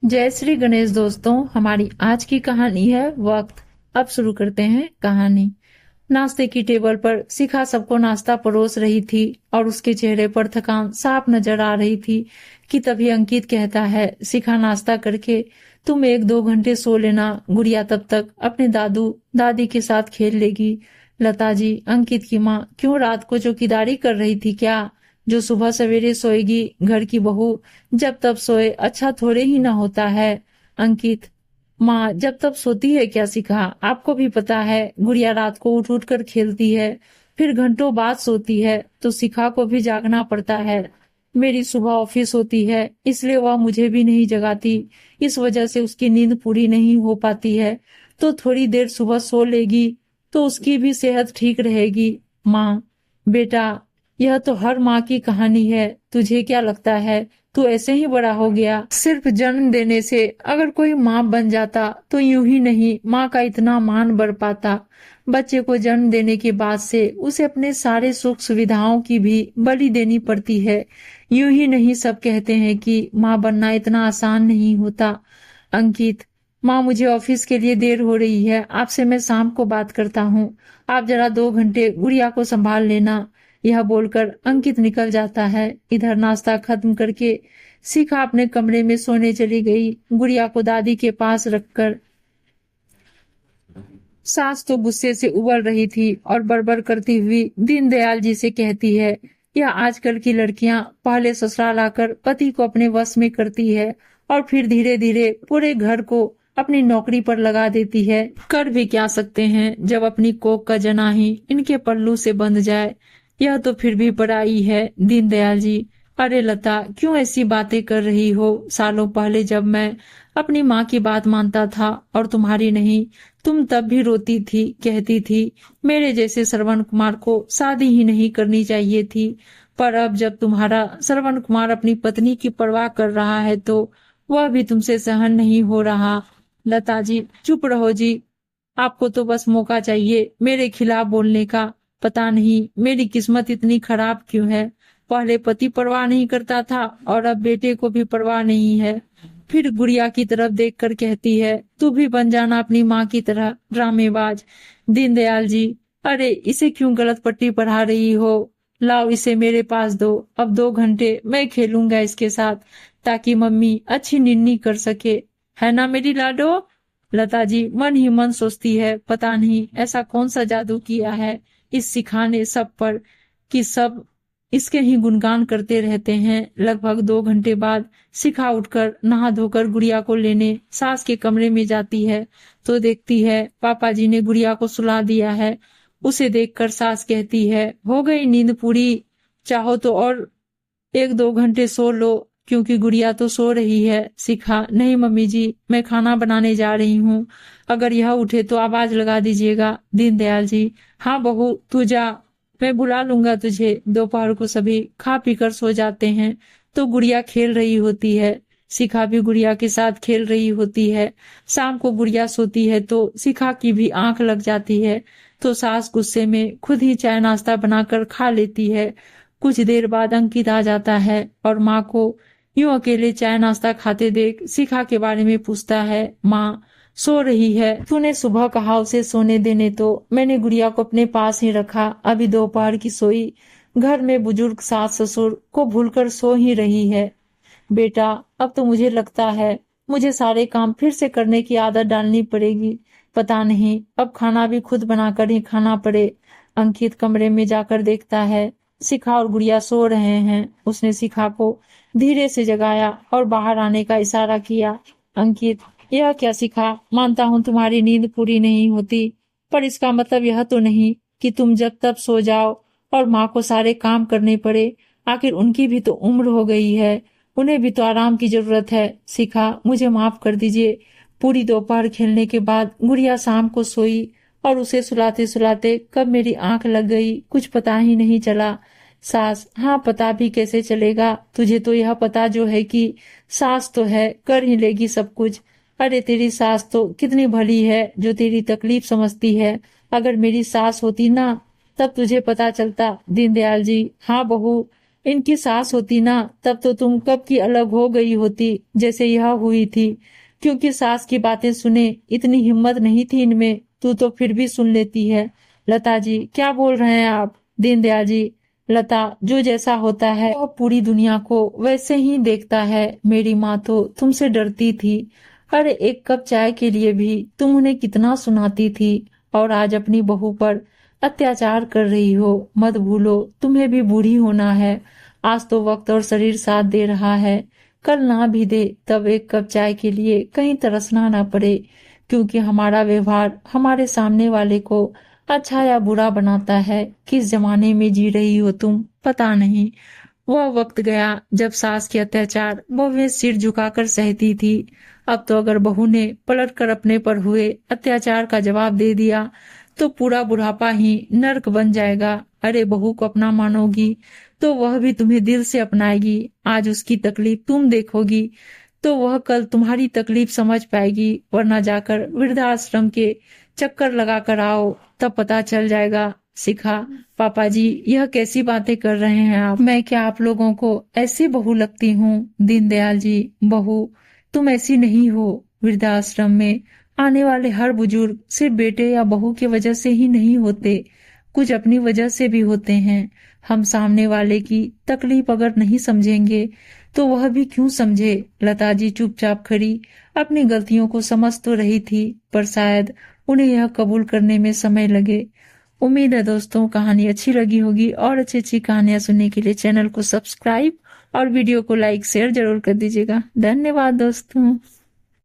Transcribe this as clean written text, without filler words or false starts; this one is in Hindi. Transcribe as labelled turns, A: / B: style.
A: जय श्री गणेश दोस्तों। हमारी आज की कहानी है वक्त। अब शुरू करते हैं कहानी। नाश्ते की टेबल पर शिखा सबको नाश्ता परोस रही थी और उसके चेहरे पर थकान साफ नजर आ रही थी कि तभी अंकित कहता है, शिखा नाश्ता करके तुम 1-2 घंटे सो लेना, गुड़िया तब तक अपने दादू दादी के साथ खेल लेगी। लता जी, अंकित की माँ, क्यों रात को चौकीदारी कर रही थी क्या? जो सुबह सवेरे सोएगी घर की बहू जब तब सोए अच्छा थोड़े ही ना होता है। अंकित: माँ जब तब सोती है क्या शिखा? आपको भी पता है गुड़िया रात को उठ उठ कर खेलती है, फिर घंटों बाद सोती है, तो शिखा को भी जागना पड़ता है। मेरी सुबह ऑफिस होती है इसलिए वह मुझे भी नहीं जगाती, इस वजह से उसकी नींद पूरी नहीं हो पाती है। तो थोड़ी देर सुबह सो लेगी तो उसकी भी सेहत ठीक रहेगी। माँ: बेटा, यह तो हर माँ की कहानी है। तुझे क्या लगता है तू ऐसे ही बड़ा हो गया? सिर्फ जन्म देने से अगर कोई माँ बन जाता तो यूं ही नहीं माँ का इतना मान बढ़ पाता। बच्चे को जन्म देने के बाद से उसे अपने सारे सुख सुविधाओं की भी बलि देनी पड़ती है। यूं ही नहीं सब कहते हैं कि माँ बनना इतना आसान नहीं होता। अंकित: माँ मुझे ऑफिस के लिए देर हो रही है, आपसे मैं शाम को बात करता हूँ। आप जरा 2 घंटे गुड़िया को संभाल लेना। यह बोलकर अंकित निकल जाता है। इधर नाश्ता खत्म करके शिखा अपने कमरे में सोने चली गई, गुड़िया को दादी के पास रखकर। सास तो गुस्से से उबल रही थी और बड़बड़ करती हुई दीनदयाल जी से कहती है, यह आजकल की लड़कियां पहले ससुराल आकर पति को अपने वश में करती है और फिर धीरे धीरे पूरे घर को अपनी नौकरी पर लगा देती है। कर भी क्या सकते हैं जब अपनी कोख का जना ही इनके पल्लू से बंध जाए। यह तो फिर भी बड़ाई है दीनदयाल जी। अरे लता, क्यों ऐसी बातें कर रही हो? सालों पहले जब मैं अपनी माँ की बात मानता था और तुम्हारी नहीं, तुम तब भी रोती थी, कहती थी मेरे जैसे श्रवण कुमार को शादी ही नहीं करनी चाहिए थी। पर अब जब तुम्हारा श्रवण कुमार अपनी पत्नी की परवाह कर रहा है तो वह भी तुमसे सहन नहीं हो रहा। लता जी चुप रहो जी, आपको तो बस मौका चाहिए मेरे खिलाफ बोलने का। पता नहीं मेरी किस्मत इतनी खराब क्यों है। पहले पति परवाह नहीं करता था और अब बेटे को भी परवाह नहीं है। फिर गुड़िया की तरफ देखकर कहती है, तू भी बन जाना अपनी माँ की तरह ड्रामेबाज। दीनदयाल जी: अरे इसे क्यों गलत पट्टी पढ़ा रही हो? लाओ इसे मेरे पास दो, अब 2 घंटे मैं खेलूंगा इसके साथ ताकि मम्मी अच्छी निन्नी कर सके, है ना मेरी लाडो? लता जी मन ही मन सोचती है, पता नहीं ऐसा कौन सा जादू किया है इस सिखाने सब पर कि सब इसके ही गुणगान करते रहते हैं। लगभग 2 घंटे बाद शिखा उठकर नहा धोकर गुड़िया को लेने सास के कमरे में जाती है तो देखती है पापा जी ने गुड़िया को सुला दिया है। उसे देखकर सास कहती है, हो गई नींद पूरी? चाहो तो और 1-2 घंटे सो लो, क्योंकि गुड़िया तो सो रही है। शिखा: नहीं मम्मी जी, मैं खाना बनाने जा रही हूँ, अगर यह उठे तो आवाज लगा दीजिएगा। दीनदयाल जी: हाँ बहू तू जा, मैं बुला लूंगा तुझे। दोपहर को सभी खा पी कर सो जाते हैं तो गुड़िया खेल रही होती है। शिखा भी गुड़िया के साथ खेल रही होती है। शाम को गुड़िया सोती है तो शिखा की भी आंख लग जाती है तो सास गुस्से में खुद ही चाय नाश्ता बनाकर खा लेती है। कुछ देर बाद अंकित आ जाता है और माँ को यूं अकेले चाय नाश्ता खाते देख शिखा के बारे में पूछता है। माँ सो रही है, तूने सुबह कहा उसे सोने देने तो मैंने गुड़िया को अपने पास ही रखा, अभी दोपहर की सोई। घर में बुजुर्ग सास ससुर को भूलकर सो ही रही है। बेटा अब तो मुझे लगता है मुझे सारे काम फिर से करने की आदत डालनी पड़ेगी। पता नहीं अब खाना भी खुद बनाकर ही खाना पड़े। अंकित कमरे में जाकर देखता है शिखा और गुड़िया सो रहे हैं। उसने शिखा को धीरे से जगाया और बाहर आने का इशारा किया। अंकित: यह क्या शिखा, मानता हूँ तुम्हारी नींद पूरी नहीं होती, पर इसका मतलब यह तो नहीं कि तुम जब तब सो जाओ और माँ को सारे काम करने पड़े। आखिर उनकी भी तो उम्र हो गई है, उन्हें भी तो आराम की जरूरत है। शिखा मुझे माफ कर दीजिए। पूरी दोपहर खेलने के बाद गुड़िया शाम को सोई और उसे सुलाते सुलाते कब मेरी आंख लग गई कुछ पता ही नहीं चला। सास: हाँ पता भी कैसे चलेगा, तुझे तो यह पता जो है कि सास तो है, कर ही लेगी सब कुछ। अरे तेरी सास तो कितनी भली है जो तेरी तकलीफ समझती है, अगर मेरी सास होती ना तब तुझे पता चलता। दीनदयाल जी: हाँ बहू, इनकी सास होती ना, तब तो तुम कब की अलग हो गई होती जैसे यह हुई थी। क्योंकि सास की बातें सुने इतनी हिम्मत नहीं थी इनमें, तू तो फिर भी सुन लेती है। लता जी क्या बोल रहे हैं आप? दीनदयाल जी, लता, जो जैसा होता है वह पूरी दुनिया को वैसे ही देखता है। मेरी माँ तो तुमसे डरती थी। अरे एक कप चाय के लिए भी तुम उन्हें कितना सुनाती थी, और आज अपनी बहू पर अत्याचार कर रही हो। मत भूलो तुम्हें भी बूढ़ी होना है। आज तो वक्त और शरीर साथ दे रहा है, कल ना भी दे तब एक कप चाय के लिए कहीं तरसना ना पड़े। क्योंकि हमारा व्यवहार हमारे सामने वाले को अच्छा या बुरा बनाता है। किस जमाने में जी रही हो तुम पता नहीं। वह वक्त गया जब सास के अत्याचार बहुएं सिर झुकाकर सहती थी। अब तो अगर बहू ने पलटकर अपने पर हुए अत्याचार का जवाब दे दिया तो पूरा बुढ़ापा ही नर्क बन जाएगा। अरे बहू को अपना मानोगी तो वह भी तुम्हें दिल से अपनाएगी। आज उसकी तकलीफ तुम देखोगी तो वह कल तुम्हारी तकलीफ समझ पाएगी। वरना जाकर वृद्धाश्रम के चक्कर लगा कर आओ, तब पता चल जाएगा। शिखा, पापा जी यह कैसी बातें कर रहे हैं आप? मैं क्या आप लोगों को ऐसी बहू लगती हूँ? दीनदयाल जी, बहू तुम ऐसी नहीं हो। वृद्धाश्रम में आने वाले हर बुजुर्ग सिर्फ बेटे या बहू की वजह से ही नहीं होते, कुछ अपनी वजह से भी होते हैं। हम सामने वाले की तकलीफ अगर नहीं समझेंगे तो वह भी क्यों समझे? लता जी चुपचाप खड़ी अपनी गलतियों को समझ तो रही थी, पर शायद उन्हें यह कबूल करने में समय लगे। उम्मीद है दोस्तों कहानी अच्छी लगी होगी, और अच्छी अच्छी कहानियां सुनने के लिए चैनल को सब्सक्राइब और वीडियो को लाइक शेयर जरूर कर दीजिएगा। धन्यवाद दोस्तों।